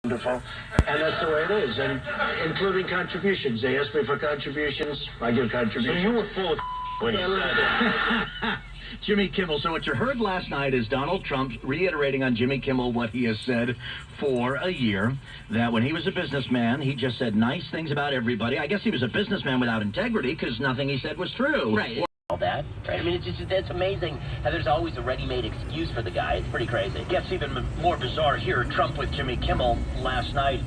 wonderful, and that's the way it is, and including contributions. They ask me for contributions, I give contributions. So you were full of when you said that. Jimmy Kimmel. So what you heard last night is Donald Trump reiterating on Jimmy Kimmel what he has said for a year, that when he was a businessman, he just said nice things about everybody. I guess he was a businessman without integrity because nothing he said was true. Right. All that, right? I mean, it's amazing how there's always a ready-made excuse for the guy. It's pretty crazy. It gets even more bizarre here. Trump with Jimmy Kimmel last night.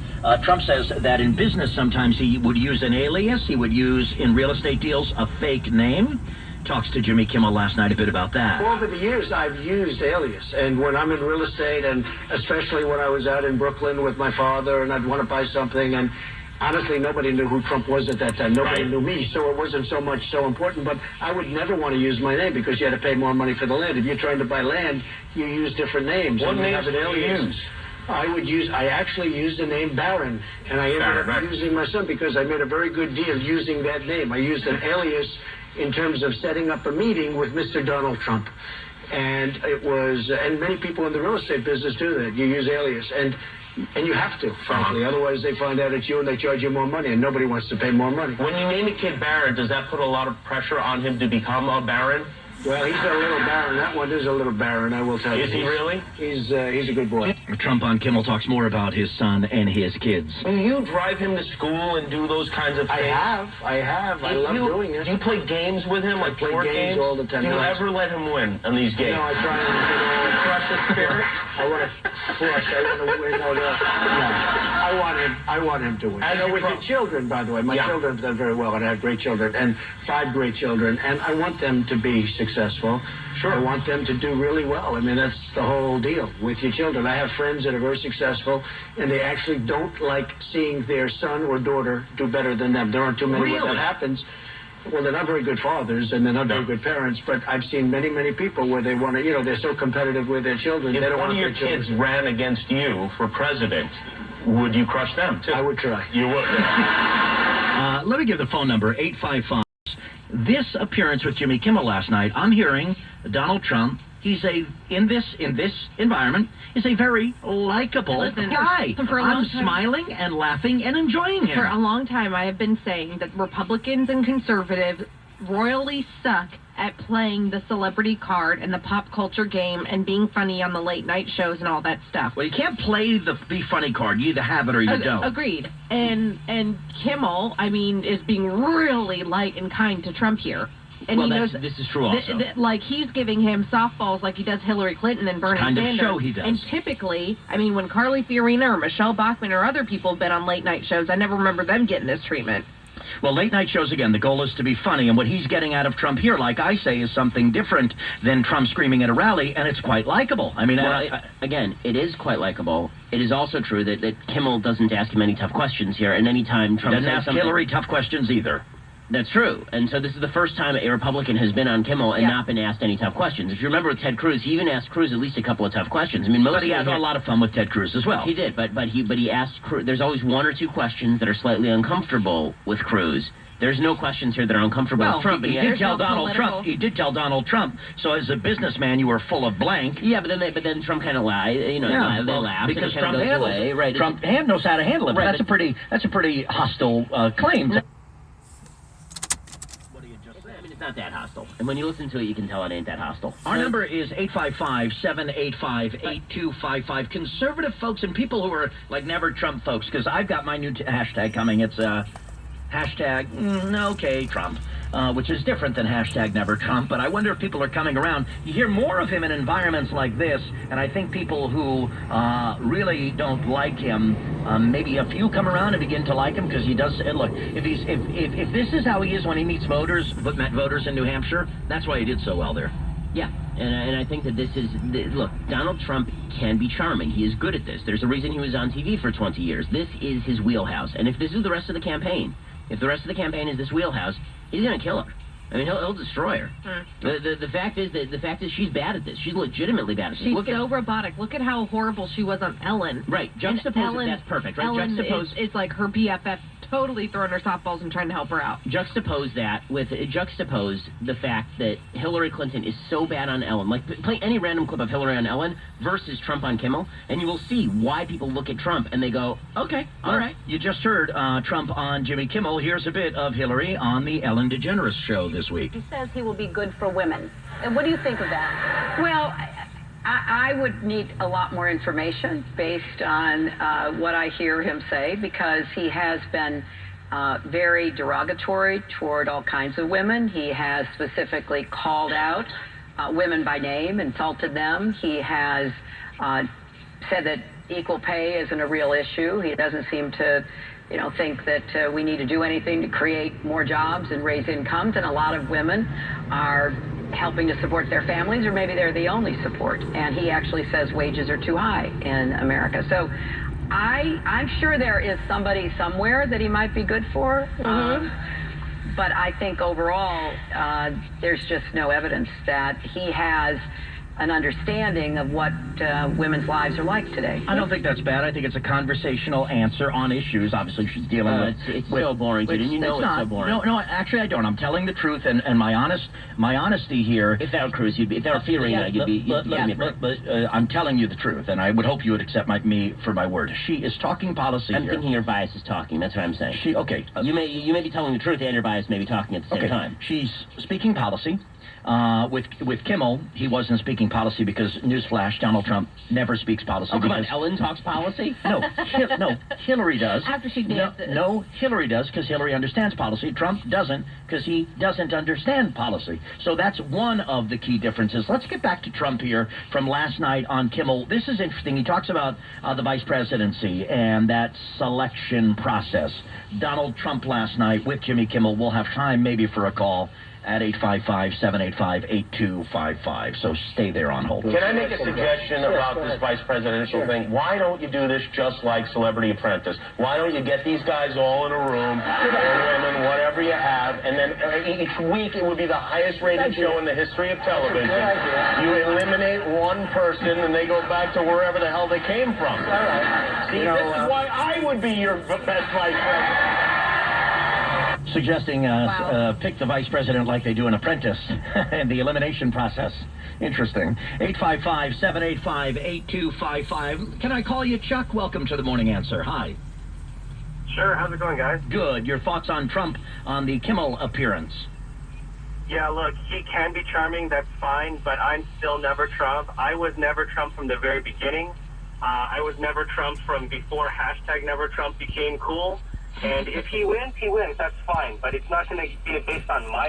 Trump says that in business sometimes he would use an alias. He would use, in real estate deals, a fake name. Talks to Jimmy Kimmel last night a bit about that. Over the years, I've used alias, and when I'm in real estate, and especially when I was out in Brooklyn with my father, and I'd want to buy something, and honestly, nobody knew who Trump was at that time. Nobody knew me, so it wasn't so much so important. But I would never want to use my name because you had to pay more money for the land. If you're trying to buy land, you use different names. What names an alias. I actually used the name Barron, and I ended up using my son because I made a very good deal using that name. I used an alias in terms of setting up a meeting with Mr. Donald Trump. And it was, and many people in the real estate business do that. You use alias, and you have to, frankly. Otherwise, they find out it's you and they charge you more money, and nobody wants to pay more money. When you name a kid Barron, does that put a lot of pressure on him to become a Baron? Well, he's a little Baron. That one is a little Baron, I will tell you. Is he really? He's a good boy. Trump on Kimmel talks more about his son and his kids. Do you drive him to school and do those kinds of things? I have. I love doing it. Do you play games with him, like board games? All the time. Do you ever let him win on these games? No, I try and crush his spirit. I want to crush. I want to win. I want him to win. I know with your children, by the way. My children have done very well, and I have great children, and 5 great children, and I want them to be successful. Sure. I want them to do really well. I mean, that's the whole deal with your children. I have friends that are very successful, and they actually don't like seeing their son or daughter do better than them. There aren't too many where that happens. Well, they're not very good fathers, and they're not very good parents, but I've seen many, many people where they want to, they're so competitive with their children. If they don't one want of your kids ran against you for president, would you crush them, too? I would try. You would? Let me give the phone number, 855. This appearance with Jimmy Kimmel last night, I'm hearing Donald Trump, he's in this environment, is a very likable guy. I'm smiling and laughing and enjoying him. For a long time, I have been saying that Republicans and conservatives royally suck at playing the celebrity card and the pop culture game and being funny on the late night shows and all that stuff. Well, you can't play the be funny card. You either have it or you don't. Agreed. And Kimmel, I mean, is being really light and kind to Trump here. And well, he knows this is true also. Like, he's giving him softballs like he does Hillary Clinton and Bernie Sanders. Kind of show he does. And typically, I mean, when Carly Fiorina or Michelle Bachmann or other people have been on late night shows, I never remember them getting this treatment. Well, late night shows, again, the goal is to be funny, and what he's getting out of Trump here, like I say, is something different than Trump screaming at a rally, and it's quite likable. I mean, again, it is quite likable. It is also true that Kimmel doesn't ask him any tough questions here, and any time Trump doesn't ask Hillary tough questions either. That's true. And so this is the first time a Republican has been on Kimmel and not been asked any tough questions. If you remember with Ted Cruz, he even asked Cruz at least a couple of tough questions. I mean, but he had a lot of fun with Ted Cruz as well. He did, but he asked Cruz. There's always 1 or 2 questions that are slightly uncomfortable with Cruz. There's no questions here that are uncomfortable with Trump. He did tell Donald Trump. He did tell Donald Trump. So as a businessman, you were full of blank. Yeah, but then Trump kind of lied. They laughed because Trump handles away. Right. Trump knows how to handle it. Right, that's a pretty hostile claim. It's not that hostile. And when you listen to it, you can tell it ain't that hostile. Our number is 855-785-8255. Conservative folks and people who are like never Trump folks, because I've got my new hashtag coming. It's hashtag okay Trump, which is different than hashtag never Trump, but I wonder if people are coming around. You hear more of him in environments like this, and I think people who really don't like him, maybe a few come around and begin to like him, because he does. And look, if this is how he is when he meets voters, but met voters in New Hampshire, that's why he did so well there. Yeah, and I think that this is, look, Donald Trump can be charming. He is good at this. There's a reason he was on TV for 20 years. This is his wheelhouse, and if this is the rest of the campaign, if the rest of the campaign is this wheelhouse, he's going to kill her. I mean, he'll destroy her. The fact is she's bad at this. She's legitimately bad at this. She's so robotic. Look at how horrible she was on Ellen. Right. Juxtapose it. That's perfect. Right. Ellen is like her BFF, totally throwing her softballs and trying to help her out. Juxtapose the fact that Hillary Clinton is so bad on Ellen. Like, play any random clip of Hillary on Ellen versus Trump on Kimmel, and you will see why people look at Trump and they go, okay, all right. You just heard Trump on Jimmy Kimmel. Here's a bit of Hillary on the Ellen DeGeneres show this week. He says he will be good for women. And what do you think of that? Well, I would need a lot more information based on what I hear him say, because he has been very derogatory toward all kinds of women. He has specifically called out women by name, insulted them. He has said that equal pay isn't a real issue. He doesn't seem to think that we need to do anything to create more jobs and raise incomes, and a lot of women are helping to support their families, or maybe they're the only support. And he actually says wages are too high in America. So I'm sure there is somebody somewhere that he might be good for. But I think overall, there's just no evidence that he has an understanding of what women's lives are like today. I don't think that's bad. I think it's a conversational answer on issues. Obviously, she's dealing with... It's so boring, dude, and you know it's so boring. No, actually, I don't. I'm telling the truth, and my honesty here... If that were Cruz, you'd be... If that were Fiorina, you'd be... But I'm telling you the truth, and I would hope you would accept me for my word. She is talking policy I'm here. thinking your bias is talking. That's what I'm saying. Okay. You may be telling the truth, and your bias may be talking at the same time. She's speaking policy. With Kimmel, he wasn't speaking policy because, newsflash, Donald Trump never speaks policy. Oh, come on, Ellen talks policy? No, Hillary does. After she dances. No, Hillary does because Hillary understands policy. Trump doesn't because he doesn't understand policy. So that's one of the key differences. Let's get back to Trump here from last night on Kimmel. This is interesting. He talks about the vice presidency and that selection process. Donald Trump last night with Jimmy Kimmel. We'll have time maybe for a call at 855-785-8255. So stay there on hold. Can I make a suggestion about this vice presidential thing? Why don't you do this just like Celebrity Apprentice? Why don't you get these guys all in a room, or women, whatever you have, and then each week it would be the highest rated show in the history of television. You eliminate one person and they go back to wherever the hell they came from. See, this is why I would be your best vice president. Suggesting pick the vice president like they do in Apprentice and the elimination process. Interesting. 855-785-8255. Can I call you Chuck? Welcome to the Morning Answer. Hi. Sure. How's it going, guys? Good. Your thoughts on Trump on the Kimmel appearance? Yeah, look, he can be charming. That's fine, but I'm still never Trump. I was never Trump from the very beginning. I was never Trump from before #NeverTrump became cool. And if he wins, he wins. That's fine. But it's not going to be based on my